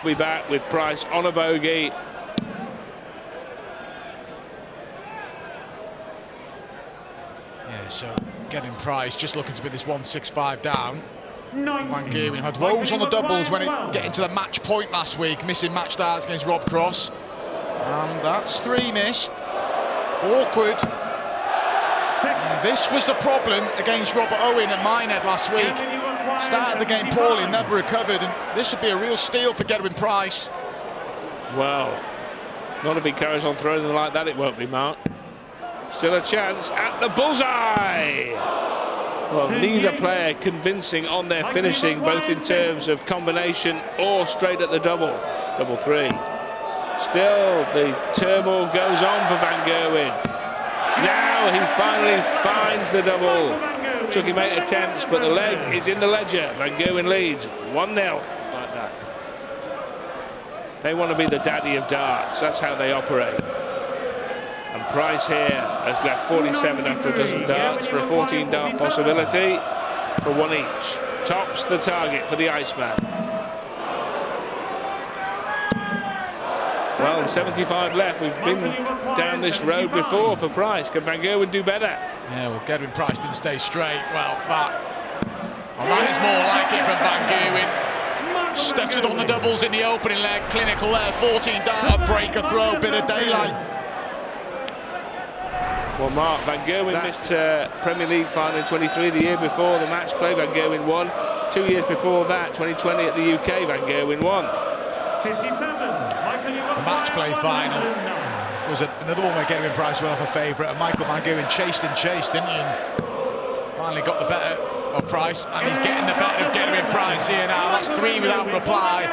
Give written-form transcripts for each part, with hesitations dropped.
We'll be back with Price on a bogey. Yeah, so getting Price just looking to be this 165 down. Van Gerwen had woes on the doubles when it get into the match point last week, missing match darts against Rob Cross. And that's 3 missed. Awkward. And this was the problem against Robert Owen at Minehead last week. Started the game poorly, never recovered, and this would be a real steal for Gerwyn Price. Well, not if he carries on throwing them like that, it won't be, Mark. Still a chance at the bullseye. Well, neither player convincing on their finishing, both in terms of combination or straight at the double. Double 3. Still, the turmoil goes on for Van Gerwen. Now he finally finds the double. Took him 8 attempts, but the leg is in the ledger. Van Gerwen leads 1-0 like that. They want to be the daddy of darts. That's how they operate. And Price here has left 47 after a dozen darts for a 14 dart possibility for 1 each. Tops the target for the Iceman. Well, 75 left. We've been down this road before for Price. Can Van Gerwen do better? Yeah, well, Gerwyn Price didn't stay straight. Well, that is more like it from Van Gerwen. Stuttered on the doubles in the opening leg. Clinical there. 14 dart, break a throw, bit of daylight. Well, Mark, Van Gerwen missed Premier League final in 23 the year before the match play. Van Gerwen won. 2 years before that, 2020 at the UK, Van Gerwen won. 57. The match play final was another one where Gerwyn Price went off a favourite, and Michael Van Gerwen chased, didn't he? And finally got the better of Price, and he's getting the better of Gerwyn Price here now. That's 3 without reply.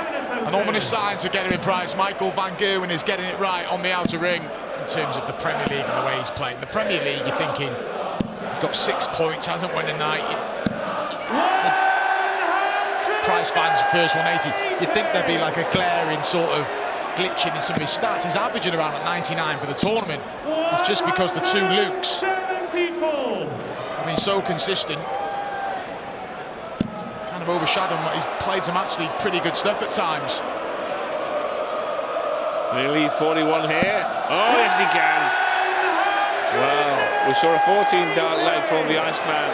An ominous sign for Gerwyn Price. Michael Van Gerwen is getting it right on the outer ring in terms of the Premier League and the way he's playing. The Premier League, you're thinking, he's got 6 points, hasn't won a night. Price finds the first 180. You'd think there'd be like a glaring sort of glitching in some of his stats. He's averaging around at 99 for the tournament. It's just because the 2 Lukes have been so consistent. It's kind of overshadowing what he's played some actually pretty good stuff at times. Nearly 41 here. Oh, yes, he can. Well, we saw a 14 dart leg from the Iceman.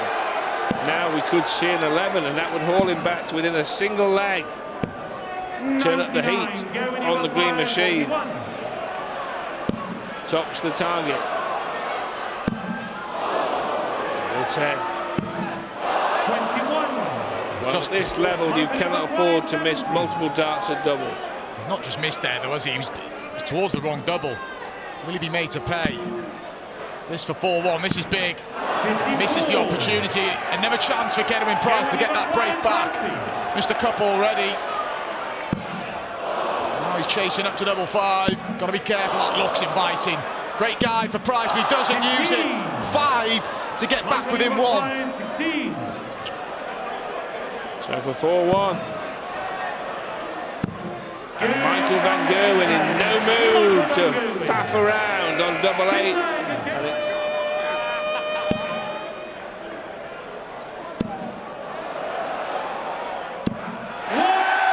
Now we could see an 11, and that would haul him back to within a single leg. Turn up the heat on the green machine. Tops the target. 10. 21. Well, at this level, you cannot afford to miss multiple darts at double. He's not just missed there, though, was he? He was towards the wrong double. Will he be made to pay? This for 4-1. This is big. Misses the opportunity. Another chance for Gerwyn Price to get that break back. Missed a couple already. Now he's chasing up to double 5. Got to be careful. That looks inviting. Great guide for Price, but he doesn't use it. 5 to get back within 1. So for 4-1. And Michael Van Gerwen in no mood to faff around on double 8. And it's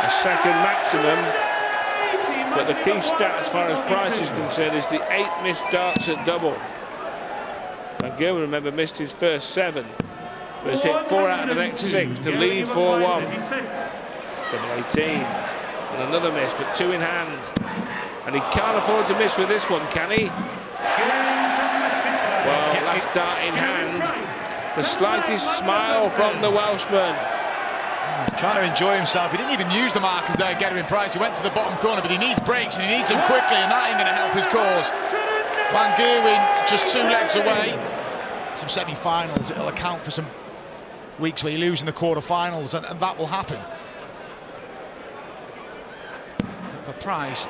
a second maximum. But the key stat as far as Price is concerned is the 8 missed darts at double. Van Gerwen, remember, missed his first 7. But has hit 4 out of the next 6 to lead 4-1. Double 18. And another miss, but 2 in hand. And he can't afford to miss with this one, can he? Well, last dart in hand. The slightest smile from the Welshman. He's trying to enjoy himself. He didn't even use the markers there, Gerwyn Price. He went to the bottom corner, but he needs breaks, and he needs them quickly, and that ain't going to help his cause. Van Gerwen just 2 legs away. Some semi-finals, it'll account for some weeks where you lose in the quarter-finals, and that will happen. For Price,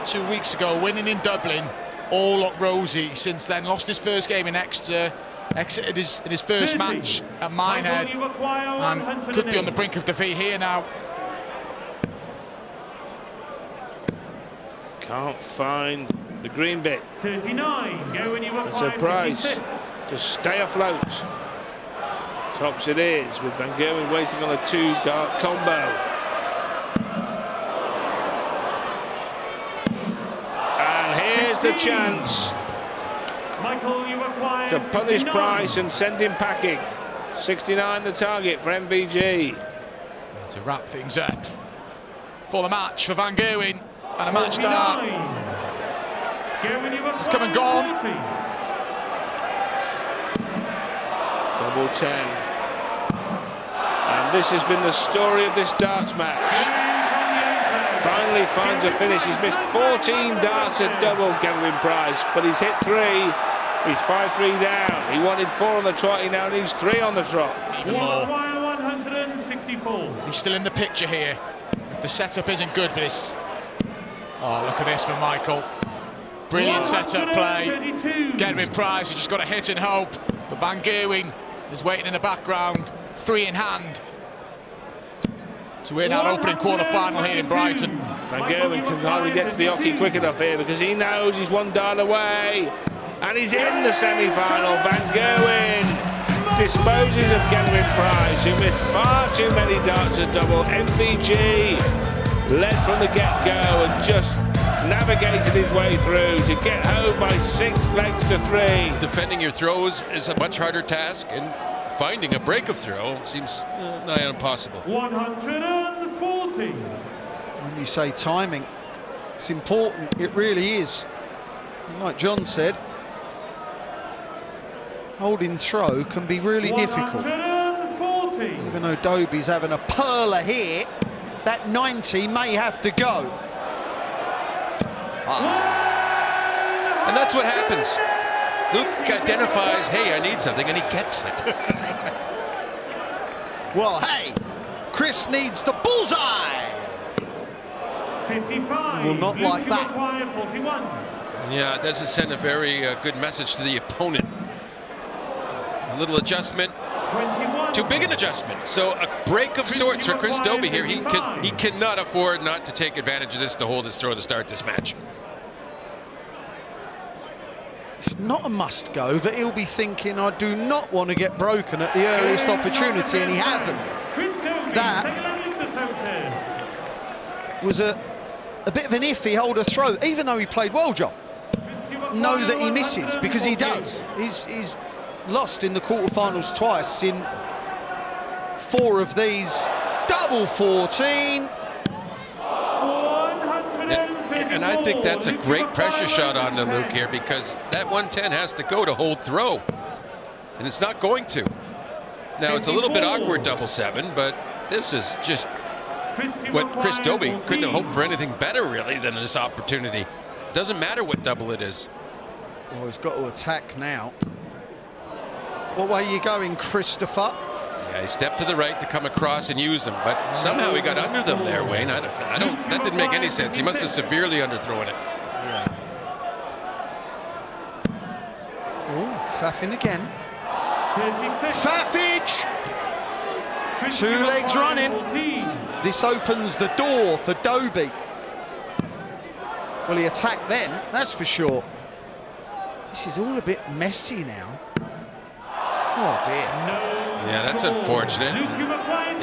2 weeks ago, winning in Dublin, all looked rosy. Since then, lost his first game in Exeter, exited in his first match at Minehead, and could be on the brink of defeat here now. Can't find the green bit. 39. It's a Price to stay afloat. Tops it is, with Van Gerwen waiting on a 2 dart combo. the chance Michael, you require to punish 69. Price and send him packing. 69 the target for MVG. To wrap things up for the match for Van Gerwen, and a match start. It's come and gone. 40. Double 10. And this has been the story of this darts match. Finally finds a finish. He's missed 14 darts at double, Gavin Price, but he's hit 3. He's 5-3 down. He wanted 4 on the trot, he now needs 3 on the trot. Even more. 164. He's still in the picture here. The setup isn't good, but it's... Oh, look at this for Michael. Brilliant setup play. Gavin Price has just got a hit and hope. But Van Gerwen is waiting in the background, 3 in hand, to win our opening quarter-final here in Brighton. Van Gerwen can hardly get to the hockey quick enough here because he knows he's 1 dart away. And he's in the semi-final. Van Gerwen disposes of Gavin Price, who missed far too many darts at double. MVG led from the get-go and just navigated his way through to get home by 6 legs to 3. Defending your throws is a much harder task, and finding a break of throw seems nigh impossible. 140. When you say timing, it's important. It really is. And like John said, holding throw can be really difficult. 140. Even though Dobie's having a perler here, that 90 may have to go. And that's what happens. Luke identifies, hey, I need something, and he gets it. Well, hey, Chris needs the bullseye. 55. Well, not like that. 41. Yeah, it doesn't send a very good message to the opponent. A little adjustment. 21. Too big an adjustment. So a break of sorts for Chris Dobie here. He cannot afford not to take advantage of this to hold his throw to start this match. It's not a must go, but he'll be thinking, I do not want to get broken at the earliest opportunity, and he hasn't. That was a bit of an iffy holder throw, even though he played well, John. Know that he misses, because he does. He's lost in the quarterfinals twice in 4 of these. Double 14. And I think that's a great pressure shot on the Luke here, because that 110 has to go to hold throw, and it's not going to. Now it's a little bit awkward double 7, but this is just what Chris Dobie couldn't have hoped for anything better really than this opportunity. Doesn't matter what double it is. Oh, he's got to attack now. What way are you going, Christopher? Yeah, he stepped to the right to come across and use them, but somehow he got under them there, Wayne. I don't. That didn't make any sense. He must have severely underthrown it. Yeah. Oh, Faffin again. 36. Faffage! 2 legs running. This opens the door for Dobie. Well, he attacked then, that's for sure. This is all a bit messy now. Oh dear. Yeah, that's unfortunate.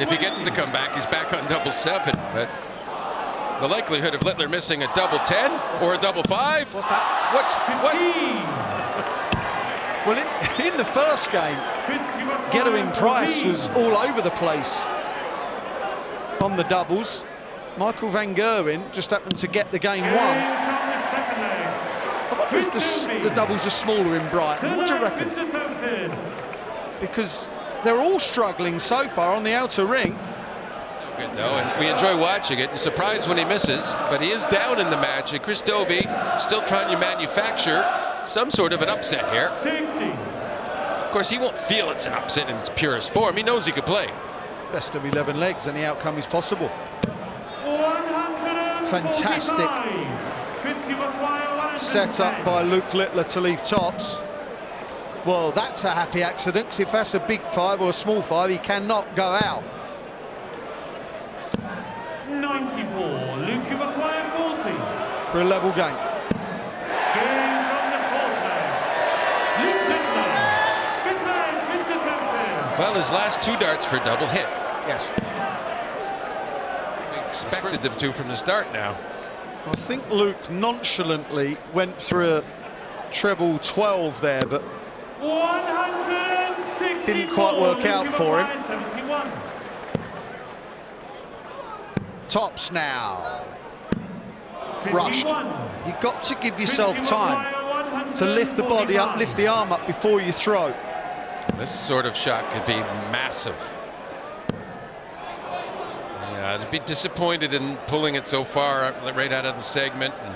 If he gets to come back, he's back on double 7, but the likelihood of Littler missing a double 10 or a double 5. What's that? What? Well, in the first game, Gavin Price was all over the place on the doubles. Michael Van Gerwen just happened to get the game won. I wonder if the doubles are smaller in Brighton. What do you reckon? Because they're all struggling so far on the outer ring. So good though, and we enjoy watching it. I'm surprised when he misses, but he is down in the match, and Chris Dobie still trying to manufacture some sort of an upset here. 60. Of course, he won't feel it's an upset in its purest form. He knows he could play. Best of 11 legs, and the outcome is possible. 149. Fantastic set up by Luke Littler to leave tops. Well, that's a happy accident, because if that's a big 5 or a small 5, he cannot go out. 94. Luke, you acquire 40. For a level game. Games on the fourth leg. Luke Littler. Fifth leg, Mr. Tempest. Well, his last 2 darts for double hit. Yes. We expected them to from the start now. I think Luke nonchalantly went through a treble 12 there, but 164. didn't quite work out for him. 71. Tops now. Rushed. 51. You've got to give yourself time to lift the body up, lift the arm up before you throw. This sort of shot could be massive. Yeah, I'd be disappointed in pulling it so far right out of the segment and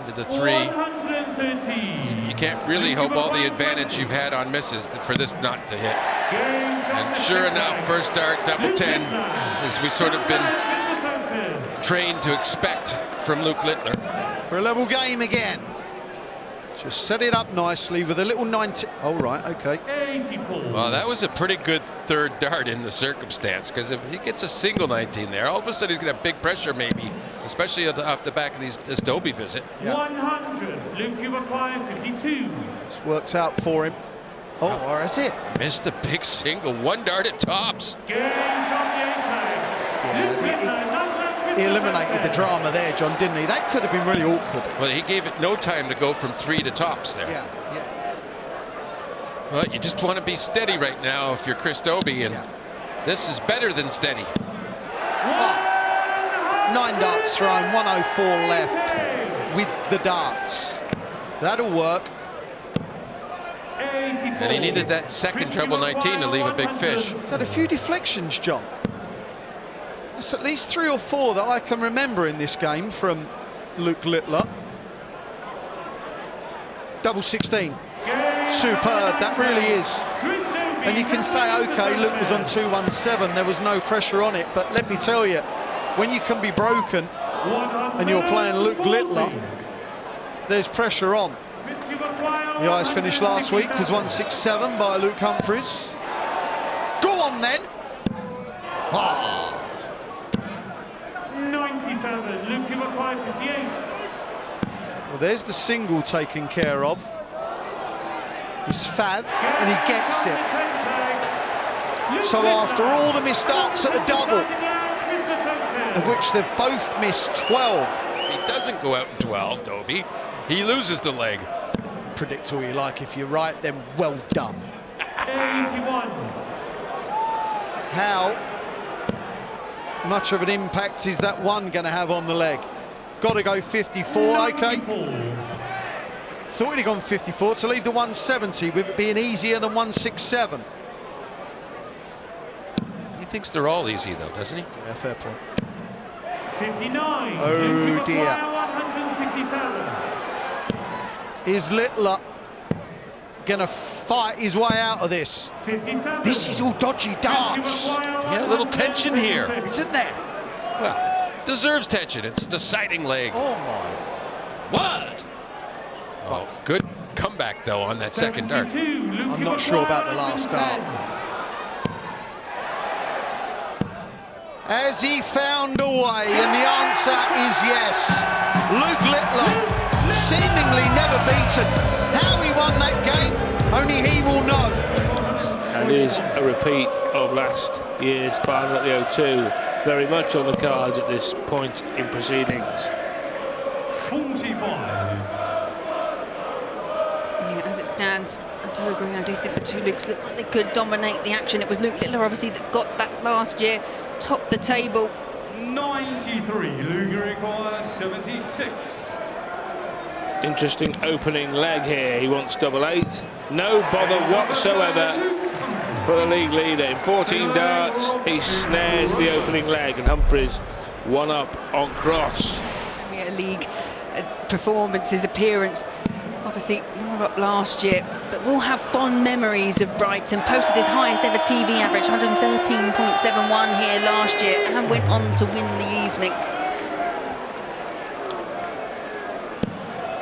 into the 3. 113. You can't really hope all the advantage you've had on misses for this not to hit. And sure enough, first dart, double 10, as we've sort of been trained to expect from Luke Littler. For a level game again. Just set it up nicely with a little 90. Oh, right, okay. 84. Well, that was a pretty good third dart in the circumstance, because if he gets a single 19 there, all of a sudden he's going to have big pressure maybe, especially off the back of this Dobie visit. Yeah. 100. Luke, you acquire 52. This works out for him. Oh, or is it? Missed the big single. One dart at tops. Gains on the apex. Luke Littler, He eliminated the drama there, John, didn't he? That could have been really awkward. Well, he gave it no time to go from 3 to tops there. Yeah, yeah. Well, you just want to be steady right now if you're Chris Dobie, and this is better than steady. Oh, 9 darts thrown, 104 left with the darts. That'll work. 84. And he needed that second treble 19 to leave a big fish. He's had a few deflections, John. There's at least 3 or 4 that I can remember in this game from Luke Littler. Double 16. Superb, that really is. And you can say, okay, Luke was on 217, there was no pressure on it, but let me tell you, when you can be broken and you're playing Luke Littler, there's pressure on. The highest finish last week was 167 by Luke Humphries. Go on then. Ah. 97. Luke, you acquire 58. Well, there's the single taken care of. He's Fav, and he gets it. So after all the missed darts at the double, of which they've both missed 12. He doesn't go out in 12, Dobie. He loses the leg. Predict all you like. If you're right, then well done. 81. How much of an impact is that one going to have on the leg? Got to go 54, okay. Thought he'd gone 54 to leave the 170 with it being easier than 167. He thinks they're all easy, though, doesn't he? Yeah, fair point. 59. Oh, Luke, you dear. acquire 167. Is Littler going to fight his way out of this? 57. This is all dodgy darts, Yeah, a little tension here. isn't there? Well, deserves tension. It's a deciding leg. Oh my word! Oh, good comeback, though, on that second dart. I'm not sure about the last dart. Has he found a way? And the answer is yes. Luke Littler, seemingly never beaten. How he won that game, only he will know. And is a repeat of last year's final at the O2. Very much on the cards at this point in proceedings. 45. As it stands, I do agree. I do think the two Lukes look like they could dominate the action. It was Luke Littler, obviously, that got that last year, topped the table. 93. Luke requires 76. Interesting opening leg here. He wants double 8. No bother whatsoever for the league leader. In 14 darts, he snares the opening leg, and Humphries one up on cross. Premier League performance, his appearance, obviously runner-up last year, but we'll have fond memories of Brighton. Posted his highest ever TV average, 113.71 here last year, and went on to win the evening.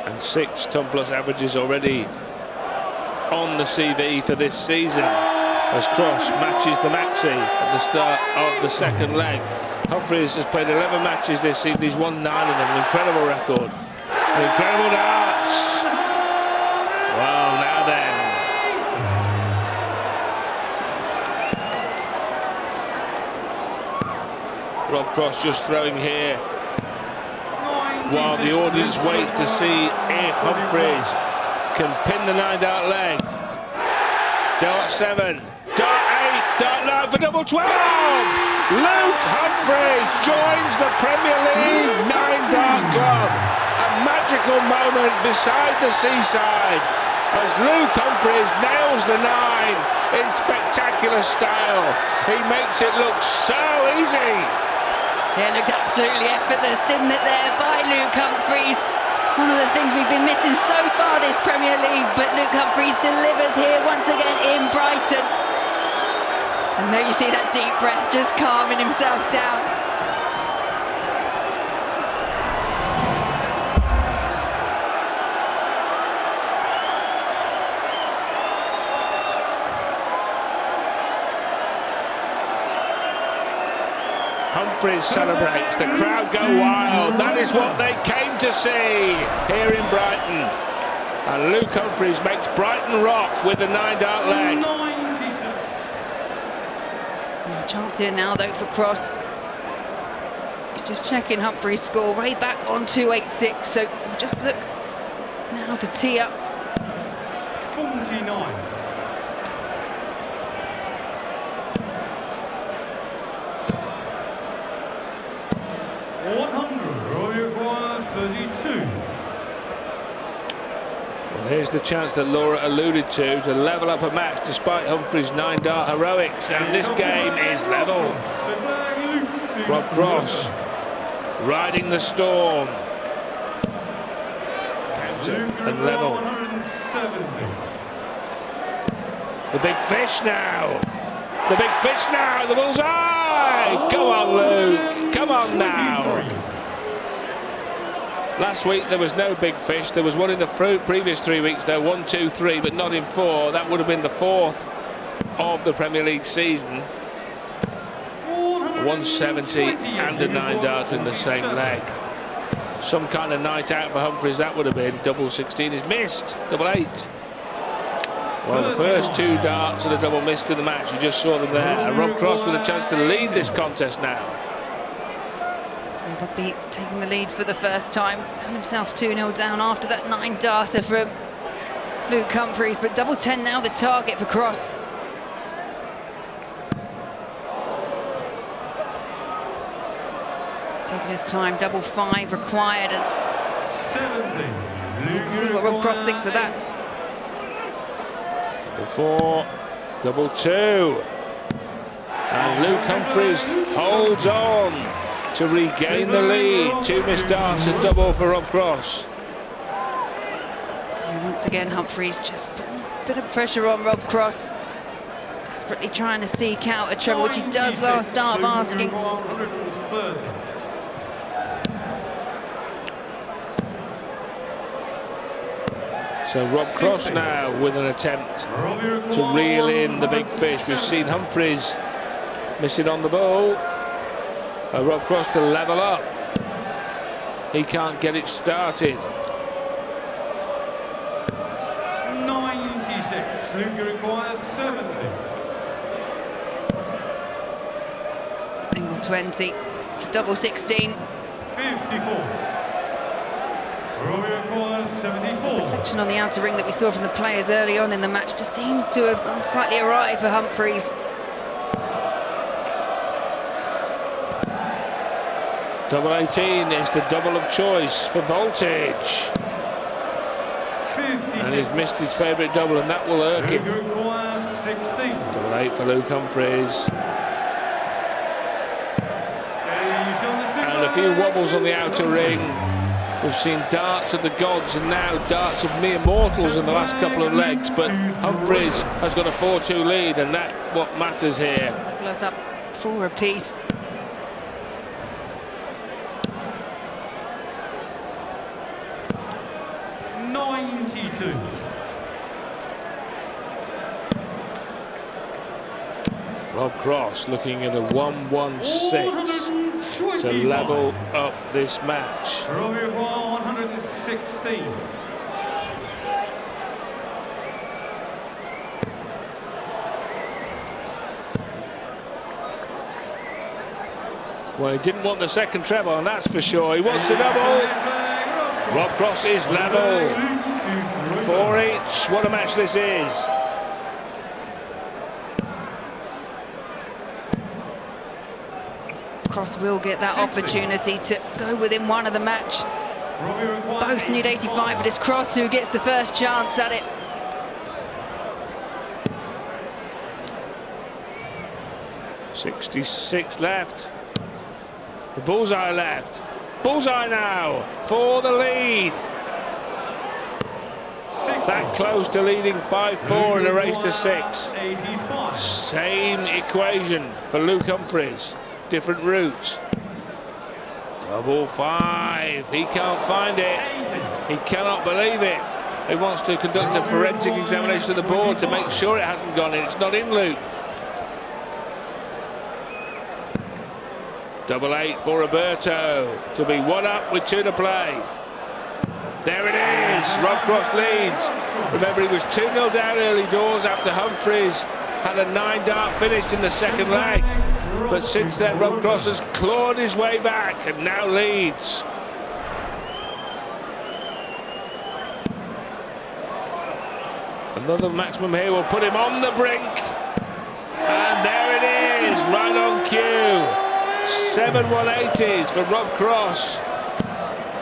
And 6 Tom Plus averages already on the CV for this season, as Cross matches the maxi at the start of the second leg. Humphries has played 11 matches this season. He's won 9 of them. An incredible record. Incredible darts. Well, now then. Rob Cross just throwing here while the audience waits to see if Humphries can pin the 9-dart leg. Dart 7, dart 8, dart 9 for double 12. Luke Humphries joins the Premier League 9-dart club. A magical moment beside the seaside as Luke Humphries nails the 9 in spectacular style. He makes it look so easy. Yeah, it looked absolutely effortless, didn't it, there by Luke Humphries. It's one of the things we've been missing so far this Premier League, but Luke Humphries delivers here once again in Brighton. And there you see that deep breath, just calming himself down. Humphries celebrates, the crowd go wild. That is what they came to see here in Brighton. And Luke Humphries makes Brighton rock with the 9-dart leg. No chance here now though for Cross. He's just checking Humphries' score way back on 286, so we'll just look now to tee up. 49. Well, here's the chance that Laura alluded to level up a match despite Humphries' 9-dart heroics, and this game is level. Rob Cross riding the storm. Counter and level. The big fish now. The big fish now. The bullseye. Go on, Luke. Come on now. Last week there was no big fish. There was one in the previous 3 weeks though, 1, 2, 3, but not in 4. That would have been the 4th of the Premier League season. 170 and a 9-dart in the same leg. Some kind of night out for Humphries that would have been. Double 16 is missed. Double 8. Well, the first 2 darts and a double missed in the match. You just saw them there. And Rob Cross with a chance to lead this contest now. Rugby taking the lead for the first time. Found himself 2-0 down after that 9-darter from Luke Humphries, but double 10 now the target for Cross. Taking his time, double 5 required, and 70. let's see what Rob Cross thinks of that. Double 4, double 2. And Luke Humphries holds on to regain the lead. 2 missed darts, a double for Rob Cross. And once again, Humphries just putting a bit of pressure on Rob Cross. Desperately trying to seek out a treble, which he does last dart of asking. So Rob Cross now with an attempt to reel in the big fish. We've seen Humphries miss it on the ball. Rob Cross to level up. He can't get it started. 96. Luke requires 70. Single 20 for double 16. 54. Robbie requires 74. Perfection on the outer ring that we saw from the players early on in the match just seems to have gone slightly awry for Humphries. Double 18 is the double of choice for voltage. 56. And he's missed his favourite double, and that will irk him. Luke requires 16. Double 8 for Luke Humphries. And a few wobbles on the outer ring. We've seen darts of the gods and now darts of mere mortals in the last couple of legs, but Humphries has got a 4-2 lead, and that's what matters here. Close up 4 apiece. Rob Cross looking at a 1-1-6 to level up this match. 116. Well, he didn't want the second treble, and that's for sure. He wants the double. Rob Cross is level. 4 each. What a match this is. Cross will get that opportunity to go within one of the match. Both need 85, but it's Cross who gets the first chance at it. .66 left. The bullseye left. Bullseye now for the lead. That close to leading 5-4 in a race to 6. Same equation for Luke Humphries. Different routes. Double 5. He can't find it. He cannot believe it. He wants to conduct a forensic examination of the board to make sure it hasn't gone in. It's not in, Luke. Double 8 for Roberto to be 1 up with 2 to play. There it is. Rob Cross leads. Remember, he was 2-0 down early doors after Humphries had a 9-dart finish in the second leg. But since then, Rob Cross has clawed his way back and now leads. Another maximum here will put him on the brink. And there it is, right on cue. 7 180s for Rob Cross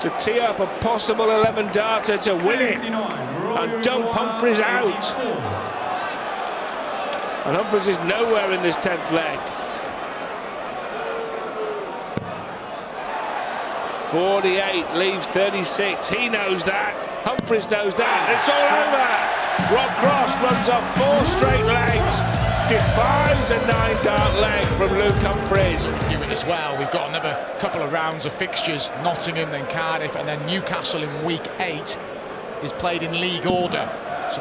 to tee up a possible 11-darter to win it and dump Humphries out. And Humphries is nowhere in this 10th leg. 48 leaves 36. He knows that. Humphries knows that. It's all over. Rob Cross runs off 4 straight legs. Defies a 9-dart leg from Luke Humphries. As well, we've got another couple of rounds of fixtures. Nottingham, then Cardiff, and then Newcastle in week 8 is played in league order. So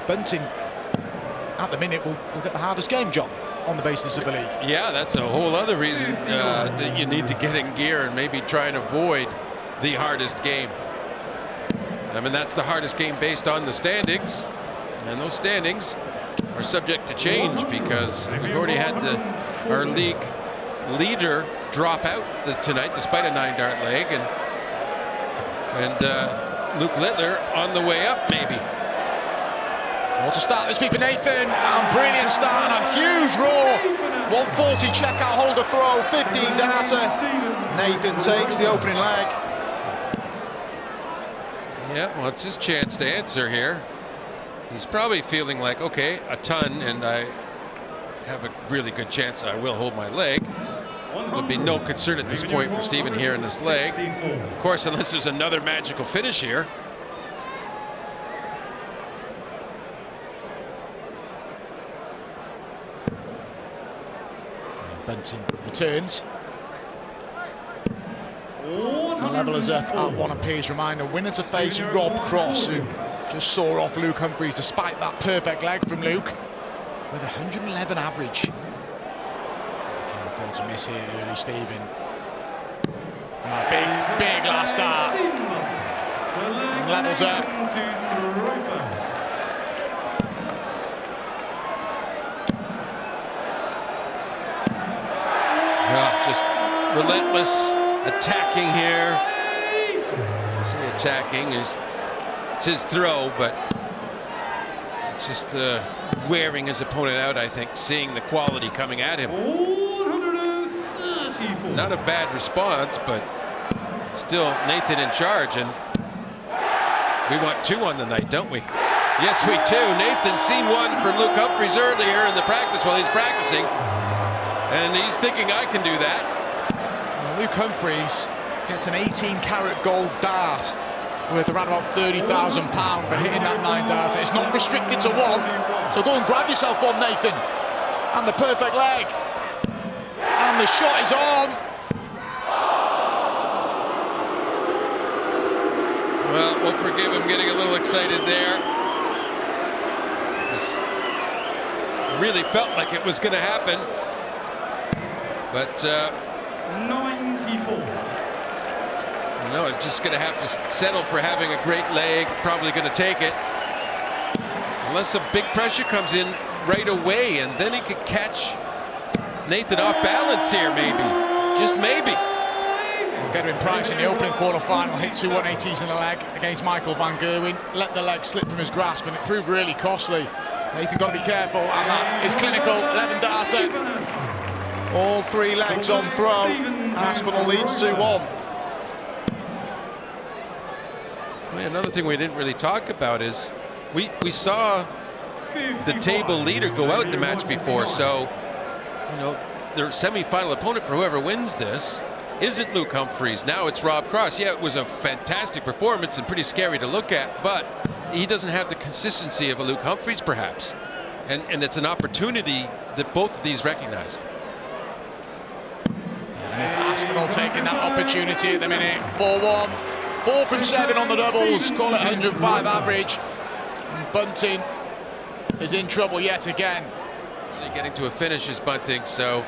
Bunting, at the minute, will get the hardest game, John, on the basis of the league. Yeah, that's a whole other reason that you need to get in gear and maybe try and avoid the hardest game. I mean, that's the hardest game based on the standings, and those standings are subject to change because we've already had our league leader drop out tonight despite a 9-dart leg, and Luke Littler on the way up maybe. Well, to start this week for Nathan, and brilliant start and a huge roar. 140 checkout holder throw, 15 darter. Nathan takes the opening leg. Yeah, well, it's his chance to answer here. He's probably feeling like, okay, a ton, and I have a really good chance I will hold my leg. There'll be no concern at this point for Stephen here in this leg. Of course, unless there's another magical finish here. Bunting returns. To level us up at 1 apiece. Reminder, winner to face Rob Cross, who just saw off Luke Humphries despite that perfect leg from Luke with 111 average. Can't afford to miss here early, Stephen. Big last start. And levels up. Yeah, just relentless attacking here. I say attacking it's his throw, but it's just wearing his opponent out, I think, seeing the quality coming at him. Not a bad response, but still Nathan in charge, and we want 2 on the night, don't we? Yes, we do. Nathan's seen 1 from Luke Humphries earlier in the practice while he's practicing, and he's thinking I can do that. Well, Luke Humphries gets an 18-carat gold dart worth around about £30,000 for hitting that 9-darter. It's not restricted to 1, so go and grab yourself one, Nathan. And the perfect leg. And the shot is on. Well, we'll forgive him getting a little excited there. This really felt like it was going to happen. But 94. No, it's just going to have to settle for having a great leg. Probably going to take it. Unless some big pressure comes in right away, and then he could catch Nathan off balance here, maybe. just maybe. Gedwin Price in the opening quarter-final hit 2 180s in the leg against Michael Van Gerwen, let the leg slip from his grasp, and it proved really costly. Nathan got to be careful, and that is clinical. 11 darter. All 3 legs on throw. Aspinall leads 2-1. Well, another thing we didn't really talk about is we saw the table leader go out the match before, so you know their semi-final opponent for whoever wins this isn't Luke Humphries. Now it's Rob Cross. Yeah, it was a fantastic performance and pretty scary to look at, but he doesn't have the consistency of a Luke Humphries, perhaps, and it's an opportunity that both of these recognize. And it's Aspinall taking that opportunity at the minute. 4-1, 4 from 7 on the doubles. Call it 105 average. And Bunting is in trouble yet again. Really getting to a finish is Bunting, so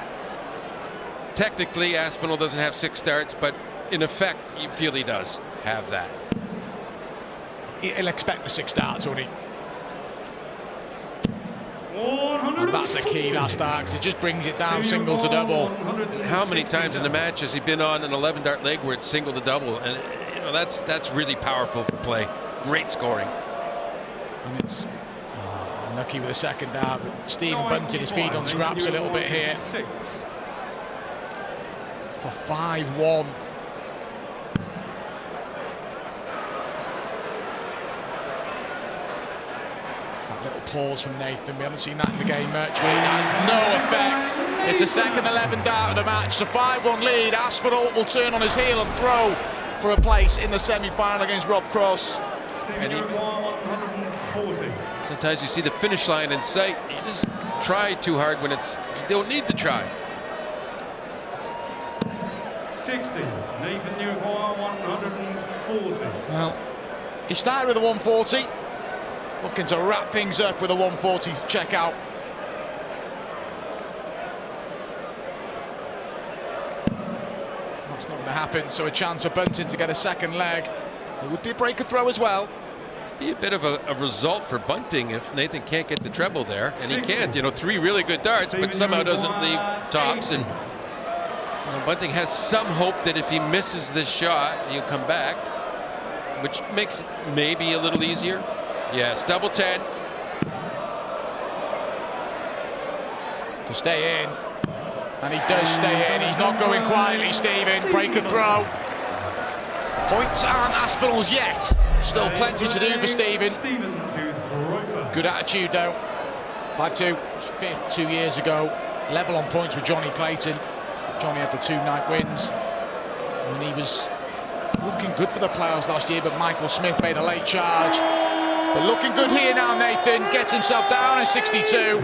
technically Aspinall doesn't have 6 starts, but in effect you feel he does have that. He'll expect the 6 starts, won't he? And that's a key last start, because it just brings it down single to double. How many times in the match has he been on an 11-dart leg where it's single to double? And you know that's really powerful for play. Great scoring. And it's unlucky with the second dart, but Stephen Bunting his feet on scraps a little bit here. For 5-1. That little pause from Nathan, we haven't seen that in the game much, but it has no effect. It's a second 11 dart of the match, so 5-1 lead. Aspinall will turn on his heel and throw for a place in the semi-final against Rob Cross. And sometimes you see the finish line in sight, you just try too hard when you don't need to try. 60, Nathan Newhart, 140. Well, he started with a 140, looking to wrap things up with a 140 checkout. That's not going to happen, so a chance for Bunting to get a second leg. It would be a breaker throw as well. Be a bit of a result for Bunting if Nathan can't get the treble there, and he can't. You know, 3 really good darts, but somehow doesn't leave tops. And you know, Bunting has some hope that if he misses this shot, he'll come back, which makes it maybe a little easier. Yes, double 10. To stay in, and he does stay in. He's not going quietly, Stephen. Breaker throw. Points aren't Aspinall's yet. Still plenty to do for Stephen. Good attitude though. Like to 5th 2 years ago. Level on points with Johnny Clayton. Johnny had the 2 night wins. And he was looking good for the playoffs last year, but Michael Smith made a late charge. But looking good here now, Nathan. Gets himself down at 62.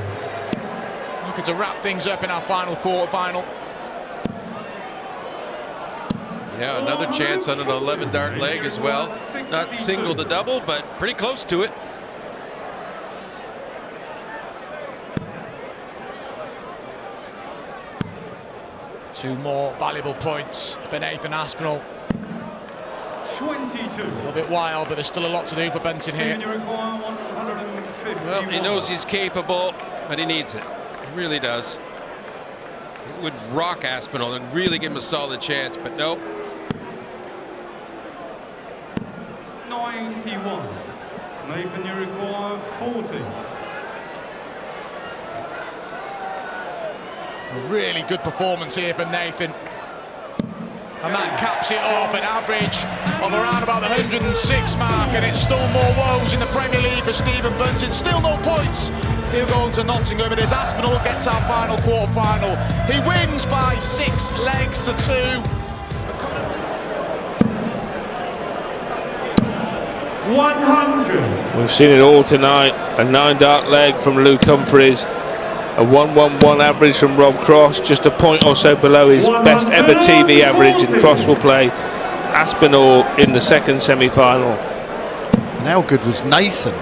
Looking to wrap things up in our final quarter-final. Yeah, another chance on an 11-dart leg as well. Not single to double, but pretty close to it. Two more valuable points for Nathan Aspinall. 22. A little bit wild, but there's still a lot to do for Bunting here. Well, he knows he's capable, but he needs it. He really does. It would rock Aspinall and really give him a solid chance, but nope. 91. Nathan, you require 40. A really good performance here from Nathan. And that caps it off, an average of around about the 106 mark, and it's still more woes in the Premier League for Stephen Bunting. Still no points. He'll go on to Nottingham, and as Aspinall gets our final quarter-final. He wins by 6 legs to 2. 100. We've seen it all tonight. A 9-dart leg from Luke Humphries. A 111 average from Rob Cross, just a point or so below his best ever TV average, and Cross will play Aspinall in the second semi-final. And how good was Nathan?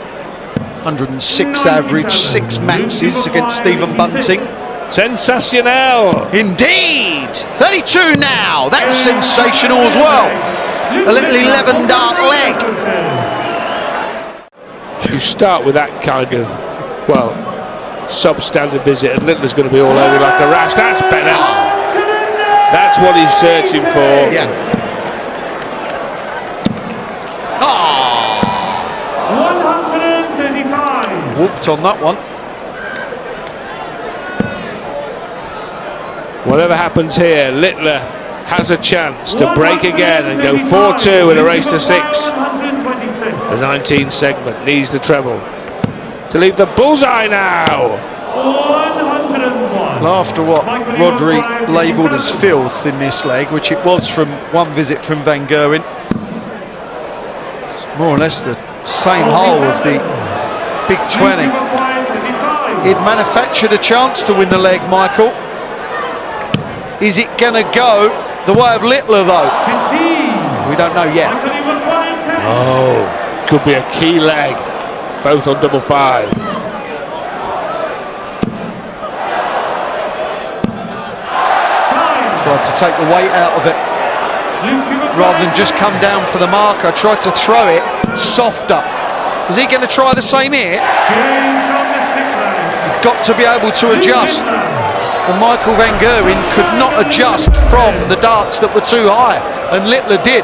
106 average, 6 maxes against Stephen Bunting. Sensational! Indeed! 32 now, that was sensational as well. A little 11-dart leg. You start with that kind of, well, substandard visit, and Littler's going to be all over like a rash. That's better. That's what he's searching for. Yeah. 135. Whooped on that one. Whatever happens here, Littler has a chance to break again and go 4-2 in a race to 6. The 19th segment needs the treble to leave the bullseye now. 101. Well, after what Rodri labelled as filth in this leg, which it was from one visit from Van Gerwen, it's more or less the same hole of the big 20. He'd manufactured a chance to win the leg, Michael. Is it going to go the way of Littler, though? 15. We don't know yet. Oh, could be a key leg, both on double 5. Tried to take the weight out of it rather than just come down for the marker. Tried to throw it softer. Is he going to try the same here? You've got to be able to adjust. And Michael Van Gerwen could not adjust from the darts that were too high, and Littler did.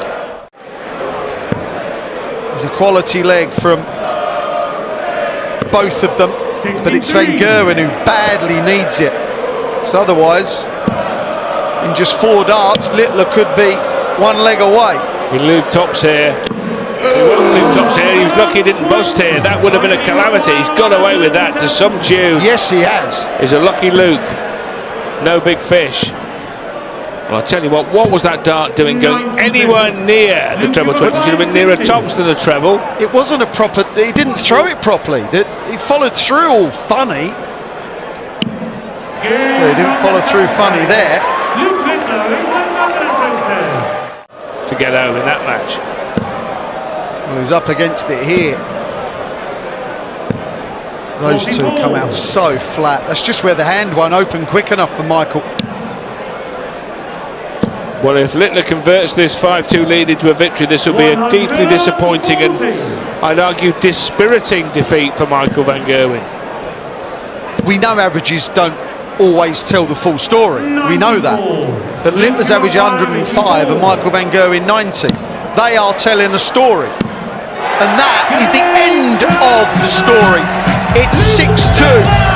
It's a quality leg from both of them, but it's Van Gerwen who badly needs it. So otherwise, in just 4 darts, Littler could be 1 leg away. He leave tops here. He won't leave tops here. He was lucky he didn't bust here. That would have been a calamity. He's got away with that to some tune. Yes, he has. He's a lucky Luke. No big fish. Well, I'll tell you what was that dart doing going anywhere near the treble 20? Should have been nearer tops than the treble. It wasn't a proper, he didn't throw it properly. He followed through all funny. Well, he didn't follow through funny there. To get home in that match. Well, he's up against it here. Those two come out so flat. That's just where the hand won't open quick enough for Michael. Well, if Littler converts this 5-2 lead into a victory, this will be a deeply disappointing and, I'd argue, dispiriting defeat for Michael Van Gerwen. We know averages don't always tell the full story. We know that. But Littler's average 105 and Michael Van Gerwen 90. They are telling a story. And that is the end of the story. It's 6-2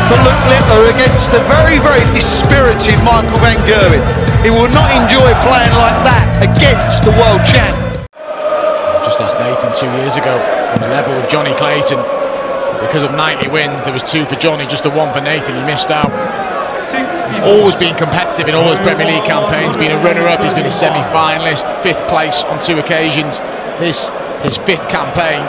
for Luke Littler against a very, very dispirited Michael Van Gerwen. He will not enjoy playing like that against the world champ. Just asked Nathan 2 years ago on the level of Johnny Clayton. Because of 90 wins, there was 2 for Johnny, just the 1 for Nathan. He missed out. He's always been competitive in all his Premier League campaigns, been a runner-up, he's been a semi-finalist, 5th place on 2 occasions. This, his 5th campaign.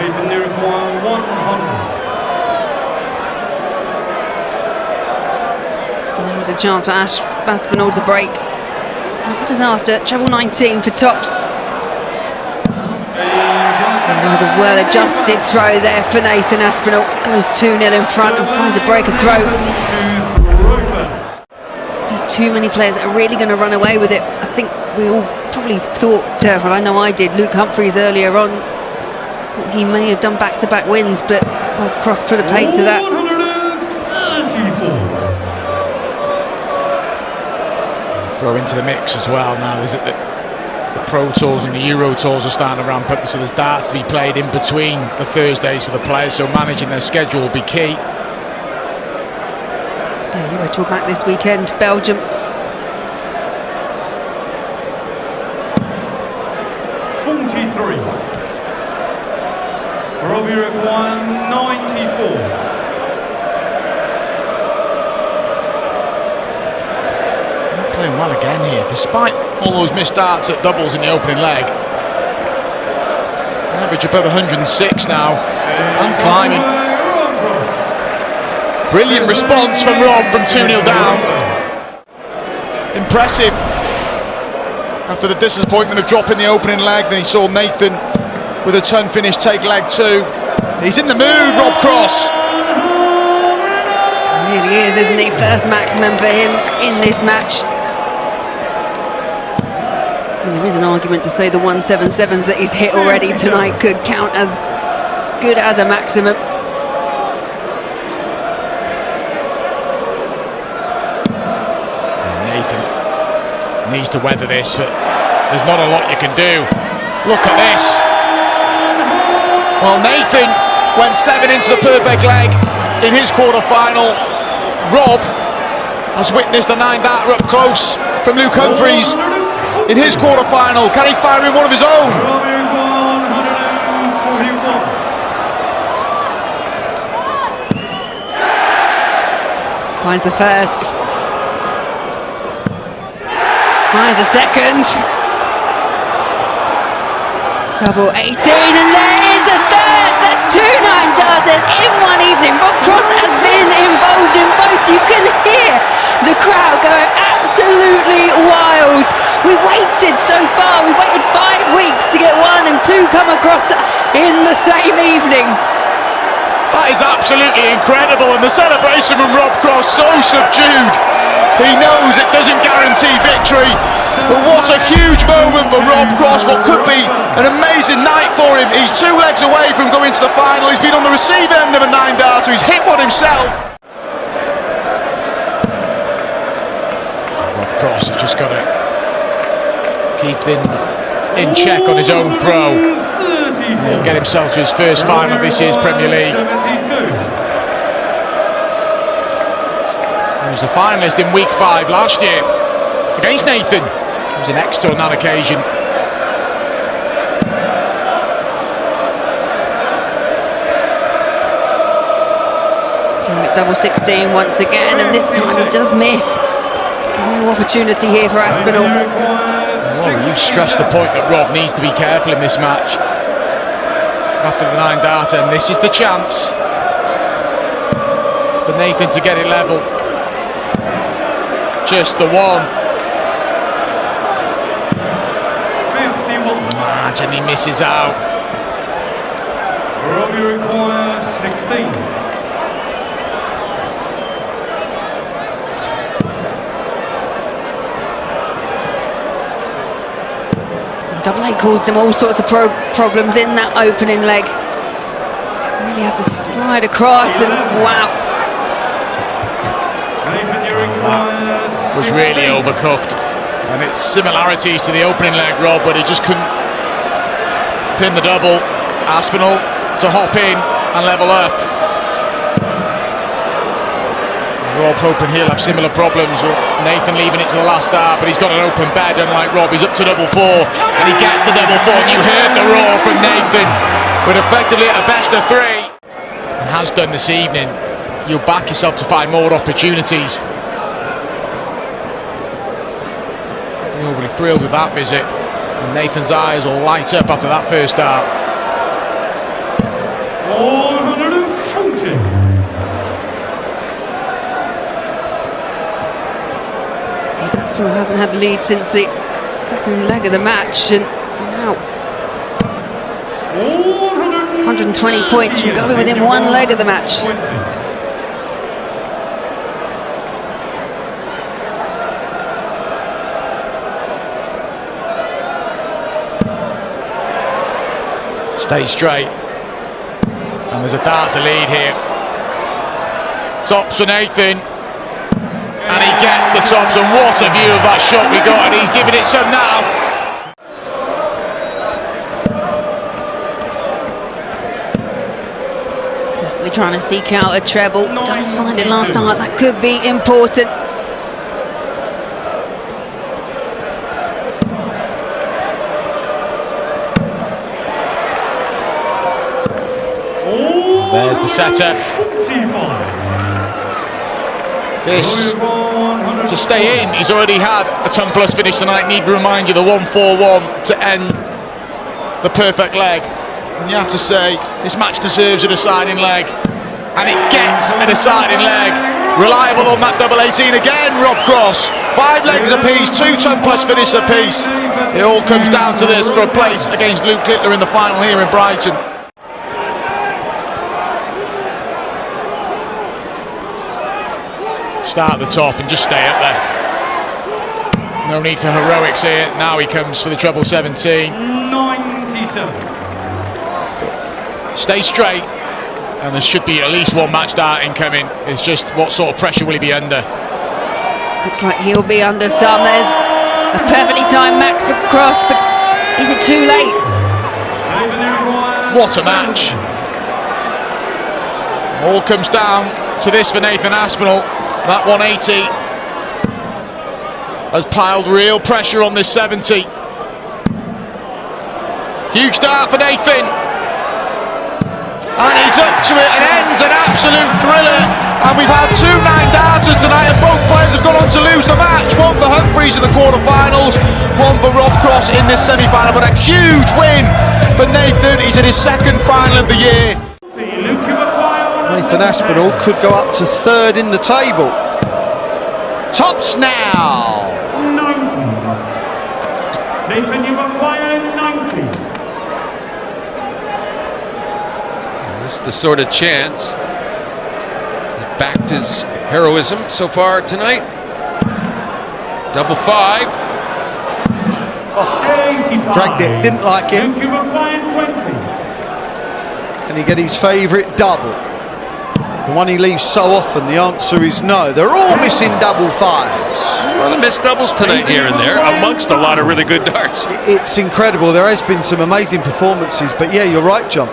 Nathan they require 100. There was a chance for Aspinall to break. Just asked at treble 19 for tops. There was a well-adjusted throw there for Nathan Aspinall. Goes 2-0 in front and finds a break of throw. There's too many players that are really going to run away with it. I think we all probably thought, well, I know I did, Luke Humphries earlier on. Thought he may have done back-to-back wins, but Bob Cross put a paid to that. 134. Throw into the mix as well now. Is it the Pro Tours and the Euro Tours are starting to ramp up, so there's darts to be played in between the Thursdays for the players, so managing their schedule will be key. Yeah, Euro Tour back this weekend, Belgium. 43. Robbie require 94. Playing well again here, despite all those missed darts at doubles in the opening leg. Average above 106 now, and climbing. Brilliant response from Rob from 2-0 down. Impressive. After the disappointment of dropping the opening leg, then he saw Nathan with a ton finish take leg 2. He's in the mood, Rob Cross. He really is, isn't he? First maximum for him in this match. And there is an argument to say the 177s that he's hit already tonight could count as good as a maximum. Nathan needs to weather this, but there's not a lot you can do. Look at this. Well, Nathan went 7 into the perfect leg in his quarter-final. Rob has witnessed a 9-darter up close from Luke Humphries in his quarter-final. Can he fire in one of his own? Finds the first. Finds the second. Double 18, and there is the third. That's 2 9-darters in one evening. Rob Cross has been involved in both. You can hear the crowd going absolutely wild. We waited so far. We waited 5 weeks to get 1 and 2 come across in the same evening. That is absolutely incredible, and the celebration from Rob Cross so subdued. He knows it doesn't guarantee victory, but what a huge moment for Rob Cross. What could be an amazing night for him. He's 2 legs away from going to the final. He's been on the receiving end of a 9-darter. He's hit one himself. Rob Cross has just got to keep things in check on his own throw. He'll get himself to his first final of this year's Premier League. He was a finalist in week 5 last year against Nathan. He was in Exeter on that occasion. It's doing it double 16 once again, and this time he does miss. No opportunity here for Aspinall. Well, you've stressed the point that Rob needs to be careful in this match after the 9-darter, and this is the chance for Nathan to get it level. Just the one. 51. Imagine he misses out. Robbie requires 16. Double 8 caused him all sorts of problems in that opening leg. Really has to slide across, and wow. Was really overcooked, and it's similarities to the opening leg, Rob, but he just couldn't pin the double. Aspinall to hop in and level up. Rob hoping he'll have similar problems with Nathan leaving it to the last dart, but he's got an open bed, unlike Rob. He's up to double 4, and he gets the double 4, and you heard the roar from Nathan, but effectively at a best of 3. And has done this evening. You'll back yourself to find more opportunities. You're really thrilled with that visit, and Nathan's eyes will light up after that first dart. 140. Aspinall hasn't had the lead since the second leg of the match, and now 120 points from going within 1 leg of the match. 20. Stay straight, and there's a darts lead here. Tops for Nathan, and he gets the tops, and what a view of that shot we got, and he's giving it some now. Desperately trying to seek out a treble. Does find it last time. That could be important. There's the setup. This to stay in. He's already had a 10+ finish tonight. Need to remind you the 1-4-1 to end the perfect leg. And you have to say this match deserves a deciding leg, and it gets a deciding leg. Reliable on that double 18 again. Rob Cross, 5 legs apiece, 2 10+ finish apiece. It all comes down to this for a place against Luke Littler in the final here in Brighton. Start at the top and just stay up there. No need for heroics here. Now he comes for the treble 17. 97. stay straight, and there should be at least one match dart incoming. It's just what sort of pressure will he be under? Looks like he'll be under some. There's a perfectly timed max for cross, but is it too late? What a match. All comes down to this for Nathan Aspinall. That 180 has piled real pressure on this 70. Huge start for Nathan. And he's up to it and ends an absolute thriller. And we've had 2 9-darters tonight, and both players have gone on to lose the match. One for Humphreys in the quarterfinals, one for Rob Cross in this semi-final. But a huge win for Nathan. He's in his second final of the year. Nathan Aspinall could go up to 3rd in the table. Tops now. 90. Nathan, you've acquired 90. This is the sort of chance that backed his heroism so far tonight. Double 5. Oh, dragged it, didn't like it. Luke, you've acquired 20. Can he get his favourite double? The one he leaves so often, the answer is no. They're all missing double 5s. A lot of missed doubles tonight here and there, amongst a lot of really good darts. It's incredible. There has been some amazing performances, but yeah, you're right, John.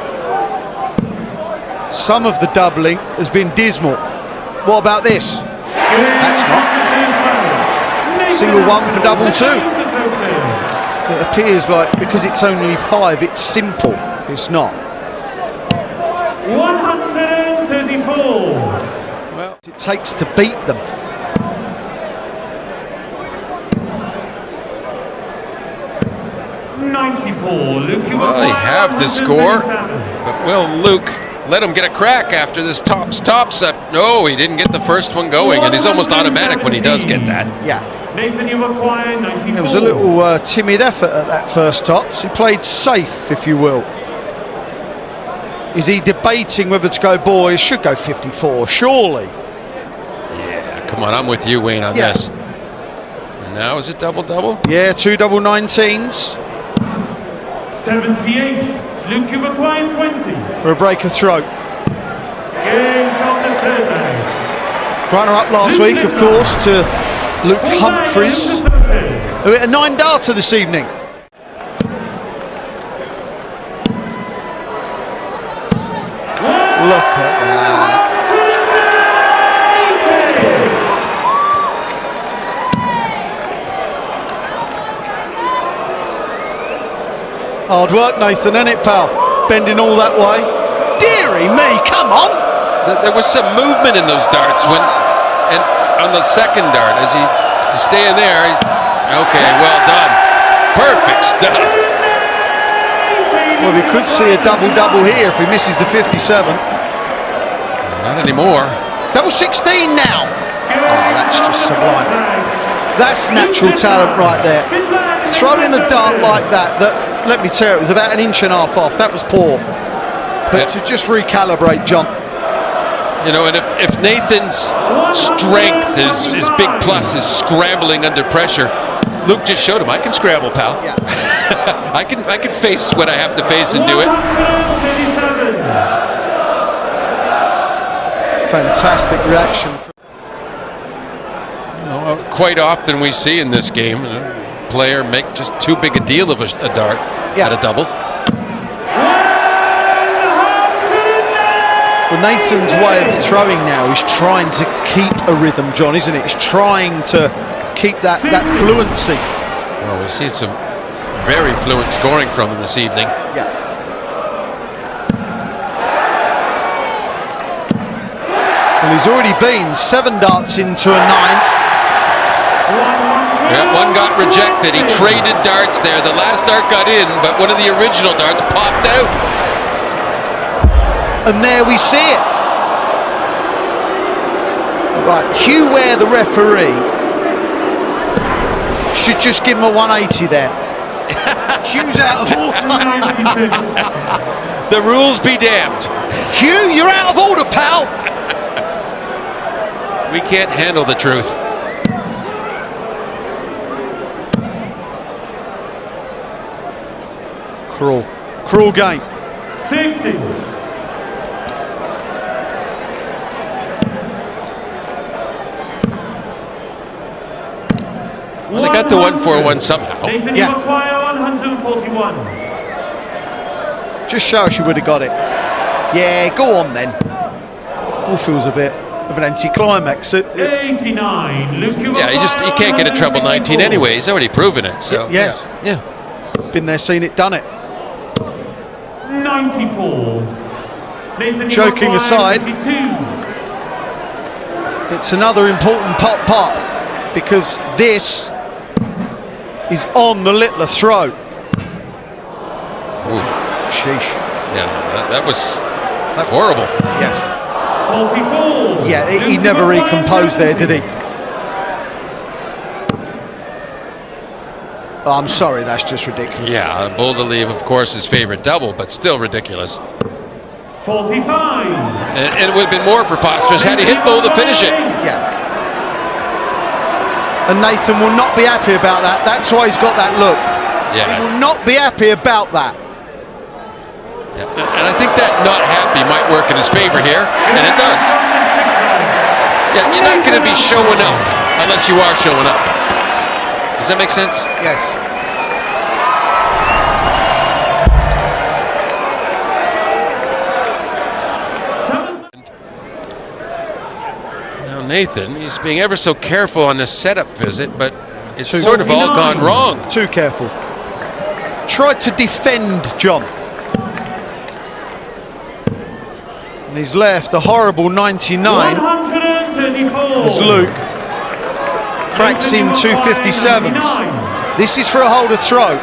Some of the doubling has been dismal. What about this? That's not. Single 1 for double 2. It appears like, because it's only 5, it's simple. It's not. 134. Well, It takes to beat them. well, he have the score, but will Luke let him get a crack after this tops up? No, he didn't get the first one going, and he's almost automatic when he does get that. Yeah. Nathan, you acquired 94. It was a little timid effort at that first tops. He played safe, if you will. Is he debating whether to go, boys, should go 54, surely? Yeah, come on, I'm with you, Wayne, on Yeah. this. And now is it double-double? Yeah, 2 double 19s 78. Luke, you've acquired 20. for a break of throat. Game shot the 3rd day. Runner-up last week, of course, to Luke Humphreys, who hit a 9-darter this evening. Look at that. Hard work, Nathan, isn't it, pal? Bending all that way. Dearie me, come on! There was some movement in those darts when, and on the second dart, as he's staying there. Okay, well done. Perfect stuff. Well, we could see a double-double here if he misses the 57. Not anymore. Double 16 now. Oh, that's just sublime. That's natural talent right there. Throwing a dart like that, let me tell you, it was about 1.5 inches off. That was poor. But to just recalibrate, John. You know, and if Nathan's strength, his big plus is scrambling under pressure, Luke just showed him, I can scramble, pal. Yeah. I can face what I have to face and do it. Fantastic reaction. You know, quite often we see in this game a player make just too big a deal of a dart at a double. Well, Nathan's way of throwing now is trying to keep a rhythm, John, isn't it? He's trying to keep that fluency. Well, we've seen some very fluent scoring from him this evening. Yeah. Well, he's already been 7 darts into a 9. Yeah, one got rejected. He traded darts there. The last dart got in, but one of the original darts popped out. And there we see it. Right, Hugh Ware, the referee, should just give him a 180 there. Hugh's out of order. The rules be damned. Hugh, you're out of order, pal. We can't handle the truth. Cruel game. 60. Well, they got the 141 somehow. Nathan, Yeah. you acquire 141. Just show us you would have got it. Yeah, go on then. All feels a bit of an anticlimax. 89. Luke, you Yeah, you can't get a treble 19 anyway. He's already proven it. So Yes. yeah. Been there, seen it, done it. 94. Nathan, you Joking acquire aside. 52. It's another important pot because this is on the Littler throat. Ooh. Sheesh. Yeah, that was horrible. Yes. 44. Yeah, he Luke, never you acquire recomposed there, 70. did he? Oh, I'm sorry, that's just ridiculous. Yeah, a bull to leave, of course, his favorite double, but still ridiculous. 45. And it would have been more preposterous had he hit bull to finish it. Yeah. And Nathan will not be happy about that. That's why he's got that look. He Yeah. will not be happy about that. Yeah. And I think that not happy might work in his favor here, and it does. Yeah, you're not going to be showing up unless you are showing up. Does that make sense? Yes. Now Nathan, he's being ever so careful on this setup visit, but it's Two. sort of all gone wrong. Too careful. Tried to defend John. And he's left a horrible 99 134. as Luke cracks in 257s. This is for a holder throw.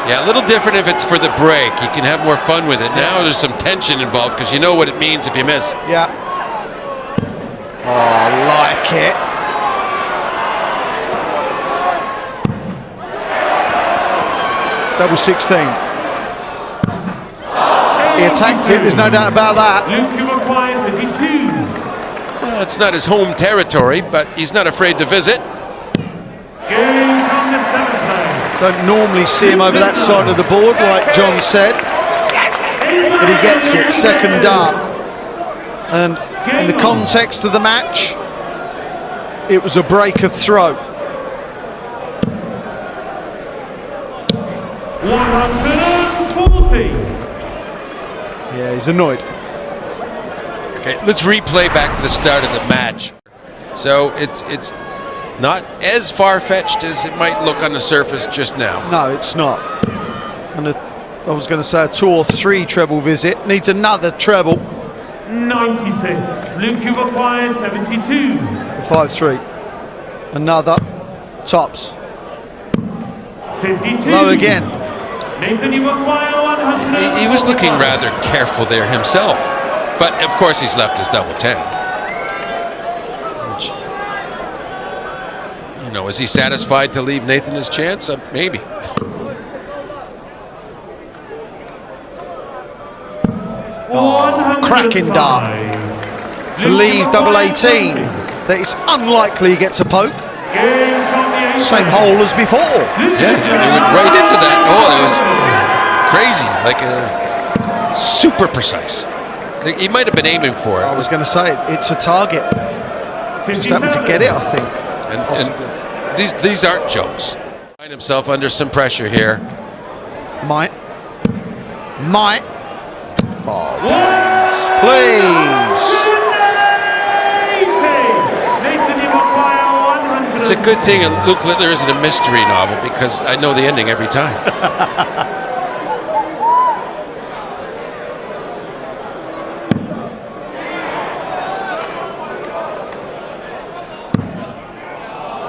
Yeah, a little different if it's for the break. You can have more fun with it. Now there's some tension involved because you know what it means if you miss. Yeah. Oh, I like it. Double 16. He attacked it, there's no doubt about that. Luke, you acquire 32. Well, it's not his home territory, but he's not afraid to visit. Games from the 7th lane. Don't normally see him over that side of the board, like John said. But he gets it, second dart. And in the context of the match, it was a break of throw. 140. Yeah, he's annoyed. Okay, let's replay back to the start of the match. So it's not as far-fetched as it might look on the surface just now. No, it's not. And I was going to say a 2 or 3 treble visit. Needs another treble 96. Luke, you acquire 72. for 5-3. Another tops. 52. Low again. Nathan, you acquire 100. He was looking rather careful there himself. But, of course, he's left his double 10. Which, you know, is he satisfied to leave Nathan his chance? Maybe. Oh, cracking dart to leave double 18. That it's unlikely he gets a poke. Same hole as before. Yeah, he went right into that. Oh, it was crazy. Like super precise. He might have been aiming for it. I was going to say, it's a target. Just happened to get it, I think. And these aren't jokes. Find himself under some pressure here. Might. Oh, please. It's a good thing Luke Littler isn't a mystery novel because I know the ending every time.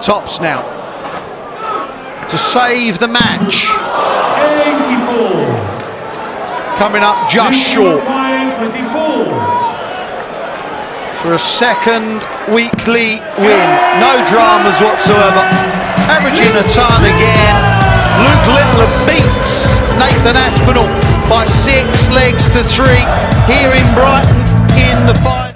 Tops now to save the match. 84. Coming up just short for a second weekly win. No dramas whatsoever. Averaging a ton again. Luke Littler beats Nathan Aspinall by 6 legs to 3 here in Brighton in the final.